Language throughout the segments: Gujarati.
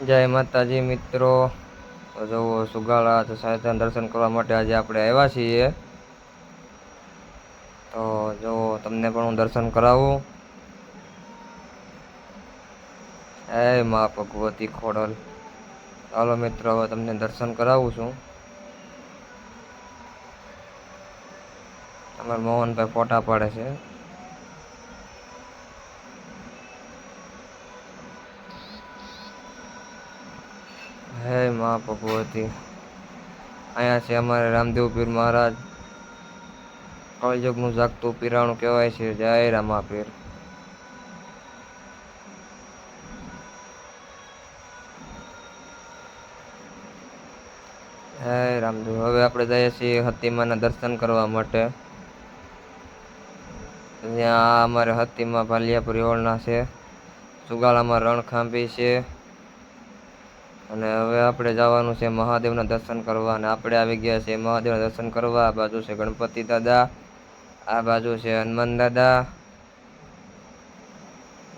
જય માતાજી મિત્રો. તો જુઓ સુગાળા સાહિત્યના દર્શન કરવા માટે આજે આપણે આવ્યા છીએ. તો જો તમને પણ હું દર્શન કરાવું. હે માં ભગવતી ખોડલ. ચાલો મિત્રો હવે તમને દર્શન કરાવું છું. અમારા મોહનભાઈ ફોટા પાડે છે. હે માં ભગવતી. અહીંયા છે અમારે રામદેવ પીર મહારાજ. કળિયુગનું જાગતું પીરાણું કહેવાય છે. જય રામાપીર. હે રામદેવ. હવે આપણે જઈએ છીએ હતીમાના દર્શન કરવા માટે. ત્યાં અમારે હતીમાં ભાલિયાપુર યોળના છે. સુગાળામાં રણખાંભી છે. અને હવે આપણે જવાનું છે મહાદેવના દર્શન કરવા. અને આપણે આવી ગયા છીએ મહાદેવના દર્શન કરવા. આ બાજુ છે ગણપતિ દાદા, આ બાજુ છે હનુમાન દાદા.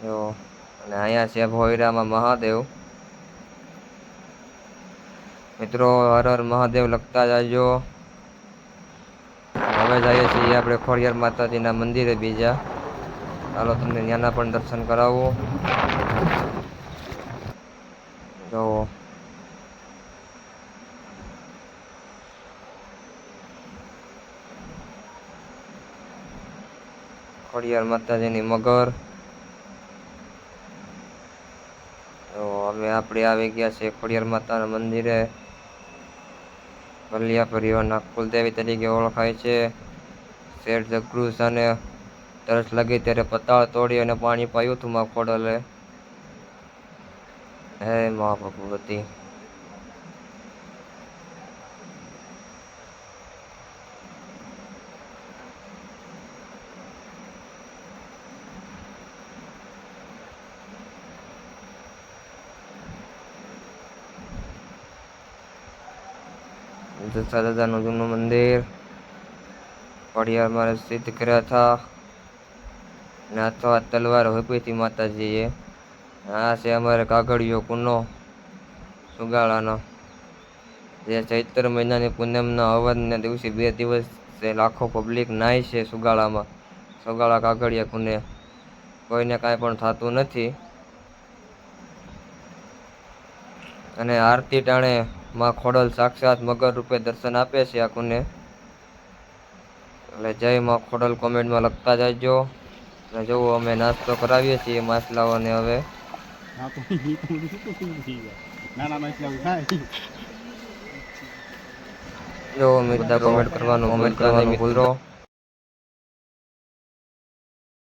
જો અને અહીંયા છે ભોયરામાં મહાદેવ. મિત્રો હર હર મહાદેવ લખતા જાજો. હવે જઈએ છીએ આપણે ખોડિયાર માતાજીના મંદિરે બીજા. ચાલો તમને ત્યાંના પણ દર્શન કરાવું. જો ખોડિયાર માતાજીની મગર. તો હવે આપણે આવી ગયા છીએ ખોડિયાર માતાના મંદિરે. ભાલિયાપુર યોળના કુલદેવી તરીકે ઓળખાય છે. શેઠ જગદુશાને તરસ લાગી ત્યારે પતાળ તોડી અને પાણી પાયું હતું માં ખોડલે. હે માં ભગવતી. જસા દાદાનું જૂનું મંદિર ખોડિયારમાં સિદ્ધ કર્યા હતા. અને અથવા તલવાર હોપી હતી માતાજીએ. આ છે અમારે કાગળિયો કુનો સુગાળાનો. જે ચૈત્ર મહિનાની પૂનમના હવનના દિવસે 2 દિવસ લાખો પબ્લિક નાય છે સુગાળામાં. સુગાળા કાગળિયા કુને કોઈને કાંઈ પણ થતું નથી. અને આરતી ટાણે માં ખોડલ સાક્ષાત મગર રૂપે દર્શન આપે છે આ કુને. એટલે જય માં ખોડલ કોમેન્ટમાં લખતા જાયજો. અને જોવો અમે નાસ્તો કરાવીએ છીએ માછલાઓને હવે. જો બધા કોમેન્ટ કરવાનું ભૂલતા નહીં મિત્રો.